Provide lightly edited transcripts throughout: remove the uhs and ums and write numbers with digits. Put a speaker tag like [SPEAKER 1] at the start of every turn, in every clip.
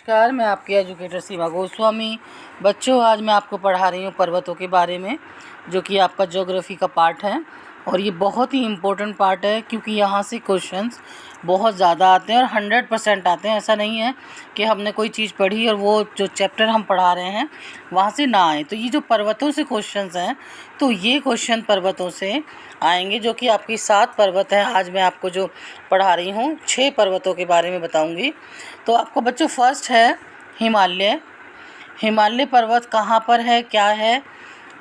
[SPEAKER 1] नमस्कार, मैं आपकी एजुकेटर सीमा गोस्वामी। बच्चों, आज मैं आपको पढ़ा रही हूँ पर्वतों के बारे में, जो कि आपका ज्योग्राफी का पार्ट है। और ये बहुत ही इम्पोर्टेंट पार्ट है, क्योंकि यहाँ से क्वेश्चंस बहुत ज़्यादा आते हैं और 100% आते हैं। ऐसा नहीं है कि हमने कोई चीज़ पढ़ी और वो जो चैप्टर हम पढ़ा रहे हैं वहाँ से ना आए। तो ये जो पर्वतों से क्वेश्चंस हैं, तो ये क्वेश्चन पर्वतों से आएंगे, जो कि आपकी 7 पर्वत हैं। आज मैं आपको जो पढ़ा रही हूँ 6 पर्वतों के बारे में बताऊँगी। तो आपको बच्चों फर्स्ट है हिमालय। हिमालय पर्वत कहाँ पर है, क्या है,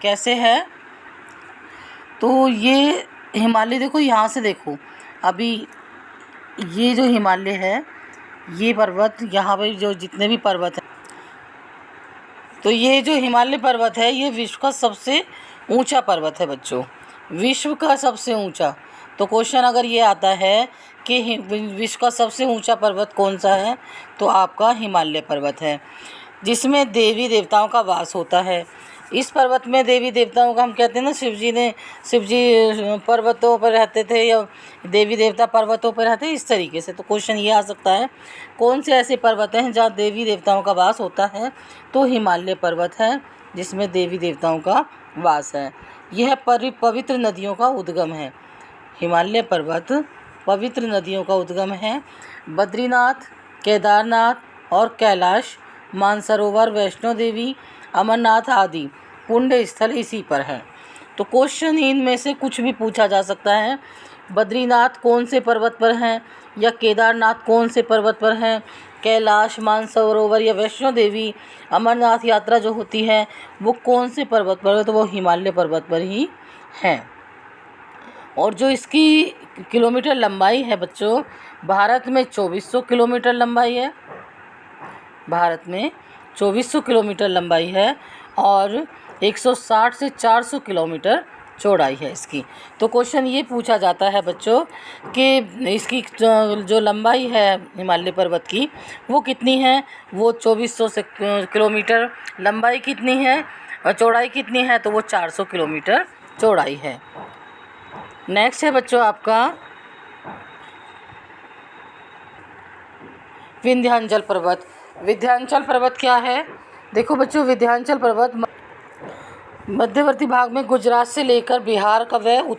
[SPEAKER 1] कैसे है? तो ये हिमालय देखो, यहाँ से देखो, अभी ये जो हिमालय है, ये पर्वत, यहाँ पर जो जितने भी पर्वत हैं, तो ये जो हिमालय पर्वत है, ये विश्व का सबसे ऊंचा पर्वत है बच्चों, विश्व का सबसे ऊंचा। तो क्वेश्चन अगर ये आता है कि विश्व का सबसे ऊंचा पर्वत कौन सा है, तो आपका हिमालय पर्वत है, जिसमें देवी देवताओं का वास होता है। इस पर्वत में देवी देवताओं का, हम कहते हैं ना, शिव जी पर्वतों पर रहते थे या देवी देवता पर्वतों पर रहते, इस तरीके से। तो क्वेश्चन ये आ सकता है, कौन से ऐसे पर्वत हैं जहाँ देवी देवताओं का वास होता है? तो हिमालय पर्वत है, जिसमें देवी देवताओं का वास है। यह पवित्र नदियों का उद्गम है। हिमालय पर्वत पवित्र नदियों का उद्गम है। बद्रीनाथ, केदारनाथ और कैलाश, मानसरोवर, वैष्णो देवी, अमरनाथ आदि पुण्य स्थल इसी पर है। तो क्वेश्चन इनमें से कुछ भी पूछा जा सकता है। बद्रीनाथ कौन से पर्वत पर हैं, या केदारनाथ कौन से पर्वत पर हैं, कैलाश, मानसरोवर या वैष्णो देवी, अमरनाथ यात्रा जो होती है वो कौन से पर्वत पर है? तो वो हिमालय पर्वत पर ही है। और जो इसकी किलोमीटर लंबाई है बच्चों, भारत में 2400 किलोमीटर लंबाई है। भारत में 2400 किलोमीटर लंबाई है और 160 से 400 किलोमीटर चौड़ाई है इसकी। तो क्वेश्चन ये पूछा जाता है बच्चों कि इसकी जो लंबाई है हिमालय पर्वत की, वो कितनी है? वो 2400 से किलोमीटर लंबाई कितनी है और चौड़ाई कितनी है? तो वो 400 किलोमीटर चौड़ाई है। नेक्स्ट है बच्चों आपका विंध्याचल पर्वत। विंध्याचल पर्वत क्या है? देखो बच्चों, विंध्याचल पर्वत मध्यवर्ती भाग में गुजरात से लेकर बिहार का वह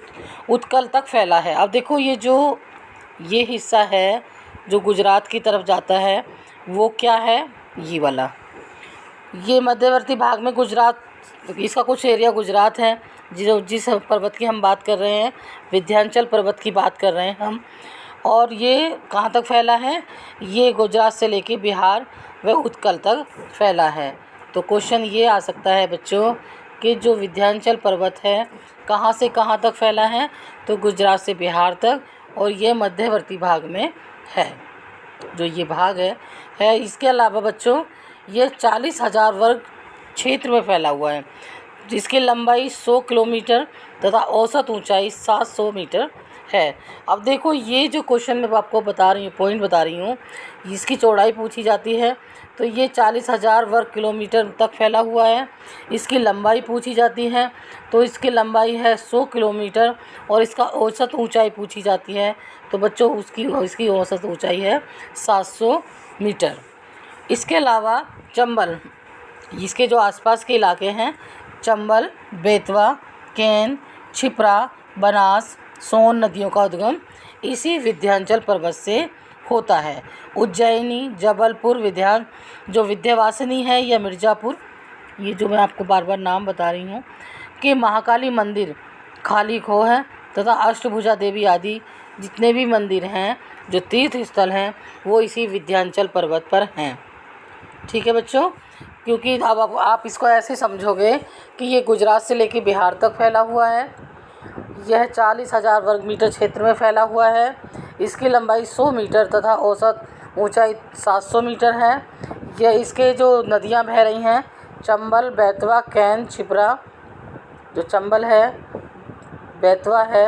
[SPEAKER 1] उत्कल तक फैला है। अब देखो, ये हिस्सा है जो गुजरात की तरफ जाता है, वो क्या है? ये वाला, ये मध्यवर्ती भाग में गुजरात, इसका कुछ एरिया गुजरात है। जिस पर्वत की हम बात कर रहे हैं, विंध्याचल पर्वत की बात कर रहे हैं हम। और ये कहाँ तक फैला है? ये गुजरात से लेके बिहार व उत्कल तक फैला है। तो क्वेश्चन ये आ सकता है बच्चों कि जो विंध्याचल पर्वत है कहाँ से कहाँ तक फैला है? तो गुजरात से बिहार तक, और ये मध्यवर्ती भाग में है, जो ये भाग है। इसके अलावा बच्चों, ये 40,000 वर्ग क्षेत्र में फैला हुआ है, जिसकी लंबाई 100 किलोमीटर तथा औसत ऊंचाई 700 मीटर है। अब देखो, ये जो क्वेश्चन मैं आपको बता रही हूँ, पॉइंट बता रही हूँ, इसकी चौड़ाई पूछी जाती है, तो ये 40,000 वर्ग किलोमीटर तक फैला हुआ है। इसकी लंबाई पूछी जाती है, तो इसकी लंबाई है 100 किलोमीटर, और इसका औसत ऊंचाई पूछी जाती है, तो बच्चों इसकी औसत ऊंचाई है 700 मीटर। इसके अलावा चंबल, इसके जो आसपास के इलाके हैं, चंबल, बेतवा, कैन, छिप्रा, बनास, सोन नदियों का उद्गम इसी विंध्याचल पर्वत से होता है। उज्जैनी, जबलपुर, जो विंध्यवासिनी है, या मिर्ज़ापुर, ये जो मैं आपको बार बार नाम बता रही हूँ, कि महाकाली मंदिर, खाली खो है, तथा अष्टभुजा देवी आदि जितने भी मंदिर हैं, जो तीर्थ स्थल हैं, वो इसी विंध्याचल पर्वत पर हैं। ठीक है बच्चों, क्योंकि अब आप इसको ऐसे समझोगे कि ये गुजरात से लेकर बिहार तक फैला हुआ है, यह 40,000 वर्ग मीटर क्षेत्र में फैला हुआ है, इसकी लंबाई 100 मीटर तथा औसत ऊंचाई 700 मीटर है। यह इसके जो नदियां बह रही हैं, चंबल, बेतवा, कैन, छिप्रा, जो चंबल है, बेतवा है,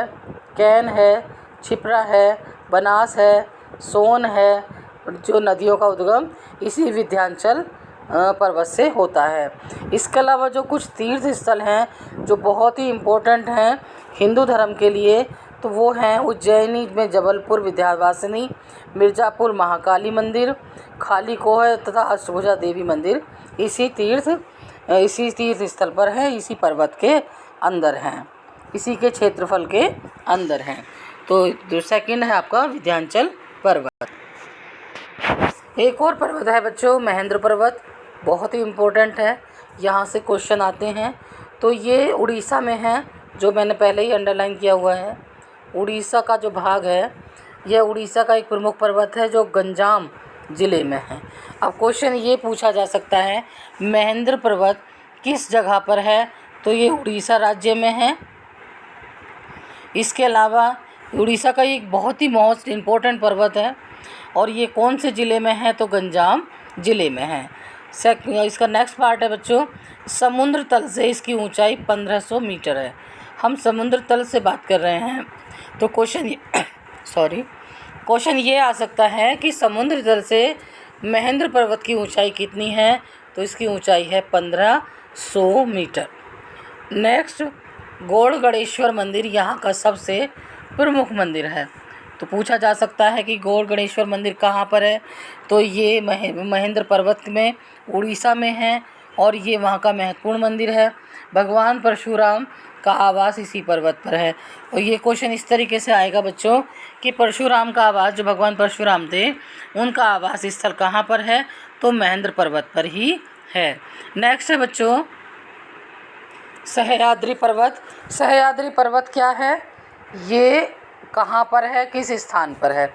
[SPEAKER 1] कैन है, छिप्रा है, बनास है, सोन है, जो नदियों का उद्गम इसी विंध्याचल पर्वत से होता है। इसके अलावा जो कुछ तीर्थ स्थल हैं जो बहुत ही इम्पोर्टेंट हैं हिंदू धर्म के लिए, तो वो हैं उज्जैनी में जबलपुर विंध्यवासिनी, मिर्ज़ापुर महाकाली मंदिर, खाली कोह तथा अष्टभुजा देवी मंदिर इसी तीर्थ स्थल पर है, इसी पर्वत के अंदर हैं, इसी के क्षेत्रफल के अंदर हैं। तो जो सेकंड है आपका विंध्याचल पर्वत। एक और पर्वत है बच्चों महेंद्र पर्वत, बहुत ही इम्पोर्टेंट है, यहाँ से क्वेश्चन आते हैं। तो ये उड़ीसा में है, जो मैंने पहले ही अंडरलाइन किया हुआ है। उड़ीसा का जो भाग है, यह उड़ीसा का एक प्रमुख पर्वत है जो गंजाम ज़िले में है। अब क्वेश्चन ये पूछा जा सकता है महेंद्र पर्वत किस जगह पर है, तो ये उड़ीसा राज्य में है। इसके अलावा उड़ीसा का एक बहुत ही मोस्ट इम्पोर्टेंट पर्वत है और ये कौन से ज़िले में है, तो गंजाम ज़िले में है। इसका नेक्स्ट पार्ट है बच्चों समुद्र तल से इसकी ऊंचाई 1500 मीटर है। हम समुद्र तल से बात कर रहे हैं, तो क्वेश्चन ये आ सकता है कि समुद्र तल से महेंद्र पर्वत की ऊंचाई कितनी है, तो इसकी ऊंचाई है 1500 मीटर। नेक्स्ट गौड़ गणेश्वर मंदिर यहाँ का सबसे प्रमुख मंदिर है। तो पूछा जा सकता है कि गौड़ गणेश्वर मंदिर कहाँ पर है, तो ये महेंद्र पर्वत में उड़ीसा में है और ये वहाँ का महत्वपूर्ण मंदिर है। भगवान परशुराम का आवास इसी पर्वत पर है। और ये क्वेश्चन इस तरीके से आएगा बच्चों कि परशुराम का आवास, जो भगवान परशुराम थे उनका आवास स्थल कहाँ पर है, तो महेंद्र पर्वत पर ही है। नेक्स्ट है बच्चों सह्याद्री पर्वत। सह्याद्री पर्वत क्या है, ये कहाँ पर है, किस स्थान पर है,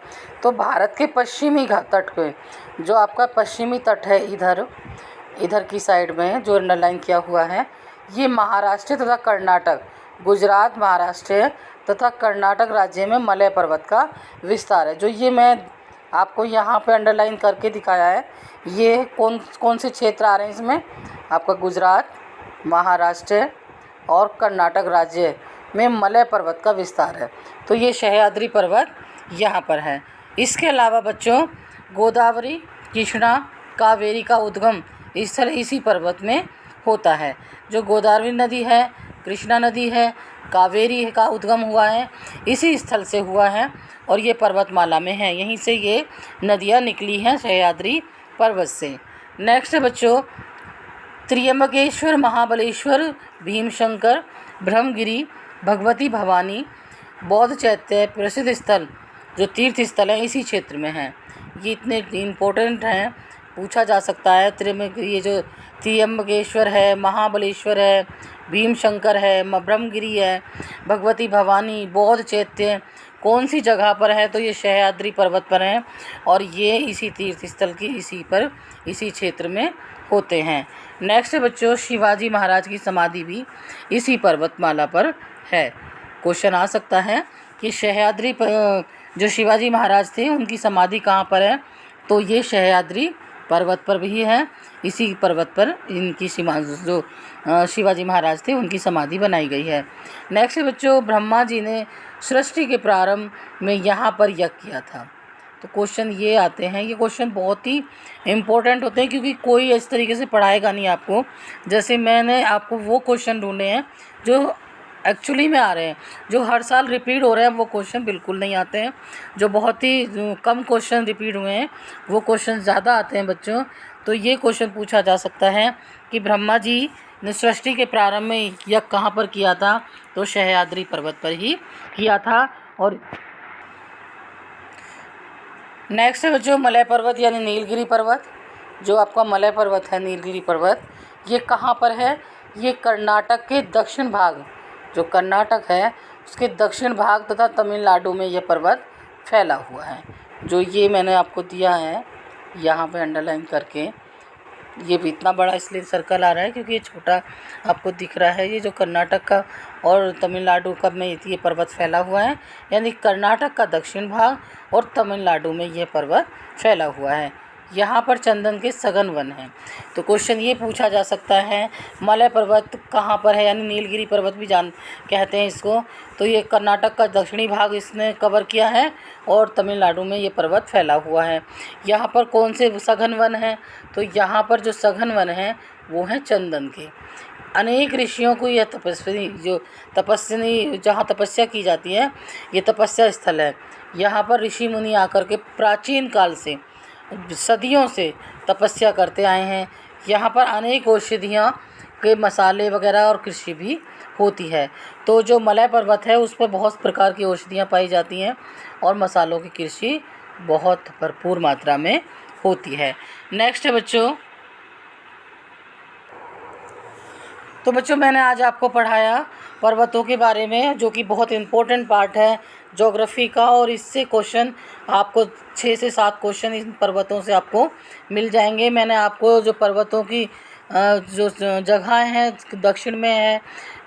[SPEAKER 1] तो भारत के पश्चिमी तट पे, जो आपका पश्चिमी तट है इधर की साइड में जो अंडरलाइन किया हुआ है, ये महाराष्ट्र तथा कर्नाटक, गुजरात, महाराष्ट्र तथा कर्नाटक राज्य में मलय पर्वत का विस्तार है। जो ये मैं आपको यहाँ पे अंडरलाइन करके दिखाया है, ये कौन से क्षेत्र आ रहे हैं इसमें, आपका गुजरात, महाराष्ट्र और कर्नाटक राज्य में मलय पर्वत का विस्तार है। तो ये सह्याद्री पर्वत यहाँ पर है। इसके अलावा बच्चों गोदावरी, कृष्णा, कावेरी का उद्गम स्थल इसी पर्वत में होता है। जो गोदावरी नदी है, कृष्णा नदी है, कावेरी का उद्गम हुआ है इसी स्थल से हुआ है और ये पर्वतमाला में है, यहीं से ये नदियाँ निकली हैं सह्याद्री पर्वत से। नेक्स्ट है बच्चों त्र्यंबकेश्वर, महाबलेश्वर, भीमशंकर, ब्रह्मगिरी, भगवती भवानी, बौद्ध चैत्य प्रसिद्ध स्थल जो तीर्थ स्थल हैं इसी क्षेत्र में हैं। ये इतने इम्पोर्टेंट हैं, पूछा जा सकता है। ये जो त्र्यंबकेश्वर है, महाबलेश्वर है, भीमशंकर है, ब्रह्मगिरी है, भगवती भवानी, बौद्ध चैत्य कौन सी जगह पर है, तो ये सह्याद्री पर्वत पर है और ये इसी तीर्थ स्थल की इसी क्षेत्र में होते हैं। नेक्स्ट बच्चों शिवाजी महाराज की समाधि भी इसी पर्वतमाला पर है। क्वेश्चन आ सकता है कि सह्याद्री पर जो शिवाजी महाराज थे उनकी समाधि कहाँ पर है, तो ये सह्याद्री पर्वत पर भी है। इसी पर्वत पर इनकी जो शिवाजी महाराज थे उनकी समाधि बनाई गई है। नेक्स्ट बच्चों ब्रह्मा जी ने सृष्टि के प्रारंभ में यहाँ पर यज्ञ किया था। तो क्वेश्चन ये आते हैं, ये क्वेश्चन बहुत ही इम्पोर्टेंट होते हैं क्योंकि कोई इस तरीके से पढ़ाएगा नहीं आपको। जैसे मैंने आपको वो क्वेश्चन ढूंढे हैं जो एक्चुअली में आ रहे हैं, जो हर साल रिपीट हो रहे हैं वो क्वेश्चन बिल्कुल नहीं आते हैं। जो बहुत ही कम क्वेश्चन रिपीट हुए हैं वो क्वेश्चन ज़्यादा आते हैं बच्चों। तो ये क्वेश्चन पूछा जा सकता है कि ब्रह्मा जी ने सृष्टि के प्रारंभ में यज्ञ कहाँ पर किया था, तो सह्याद्री पर्वत पर ही किया था। और नेक्स्ट है बच्चों मलय पर्वत यानी नीलगिरी पर्वत। जो आपका मलय पर्वत है नीलगिरी पर्वत, ये कहाँ पर है, ये कर्नाटक के दक्षिण भाग, जो कर्नाटक है उसके दक्षिण भाग तथा तमिलनाडु में यह पर्वत फैला हुआ है। जो ये मैंने आपको दिया है यहाँ पे अंडरलाइन करके, ये भी इतना बड़ा इसलिए सर्कल आ रहा है क्योंकि ये छोटा आपको दिख रहा है। ये जो कर्नाटक का और तमिलनाडु का में ये पर्वत फैला हुआ है, यानी कर्नाटक का दक्षिण भाग और तमिलनाडु में ये पर्वत फैला हुआ है। यहाँ पर चंदन के सघन वन हैं। तो क्वेश्चन ये पूछा जा सकता है मलय पर्वत कहाँ पर है, यानी नीलगिरी पर्वत भी कहते हैं इसको। तो ये कर्नाटक का दक्षिणी भाग इसने कवर किया है और तमिलनाडु में ये पर्वत फैला हुआ है। यहाँ पर कौन से सघन वन हैं, तो यहाँ पर जो सघन वन हैं वो हैं चंदन के। अनेक ऋषियों को यह तपस्विनी जहाँ तपस्या की जाती है, ये तपस्या स्थल है। यहाँ पर ऋषि मुनि आकर के प्राचीन काल से, सदियों से तपस्या करते आए हैं। यहाँ पर अनेक औषधियाँ के मसाले वगैरह और कृषि भी होती है। तो जो मलय पर्वत है उस पर बहुत प्रकार की औषधियाँ पाई जाती हैं और मसालों की कृषि बहुत भरपूर मात्रा में होती है। नेक्स्ट है बच्चों, तो बच्चों मैंने आज आपको पढ़ाया पर्वतों के बारे में, जो कि बहुत इम्पोर्टेंट पार्ट है ज्योग्राफी का, और इससे क्वेश्चन आपको 6 से 7 क्वेश्चन इन पर्वतों से आपको मिल जाएंगे। मैंने आपको जो पर्वतों की जो जगह हैं, दक्षिण में है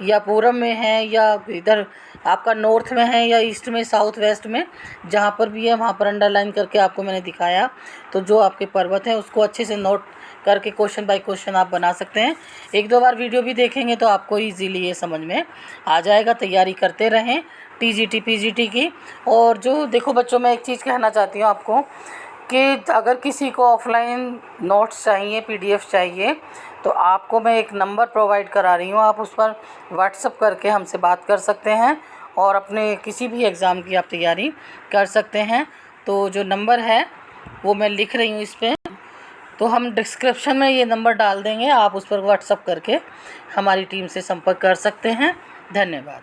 [SPEAKER 1] या पूरब में है या इधर आपका नॉर्थ में है या ईस्ट में, साउथ वेस्ट में, जहाँ पर भी है वहाँ पर अंडरलाइन करके आपको मैंने दिखाया। तो जो आपके पर्वत हैं उसको अच्छे से नोट करके क्वेश्चन बाय क्वेश्चन आप बना सकते हैं। 1-2 बार वीडियो भी देखेंगे तो आपको इजीली ये समझ में आ जाएगा। तैयारी करते रहें टीजीटी पीजीटी की। और जो देखो बच्चों, मैं एक चीज़ कहना चाहती हूँ आपको कि अगर किसी को ऑफलाइन नोट्स चाहिए, पीडीएफ चाहिए, तो आपको मैं एक नंबर प्रोवाइड करा रही हूँ। आप उस पर व्हाट्सअप करके हमसे बात कर सकते हैं और अपने किसी भी एग्ज़ाम की आप तैयारी कर सकते हैं। तो जो नंबर है वो मैं लिख रही हूँ इस पर, तो हम डिस्क्रिप्शन में ये नंबर डाल देंगे, आप उस पर व्हाट्सअप करके हमारी टीम से संपर्क कर सकते हैं। धन्यवाद।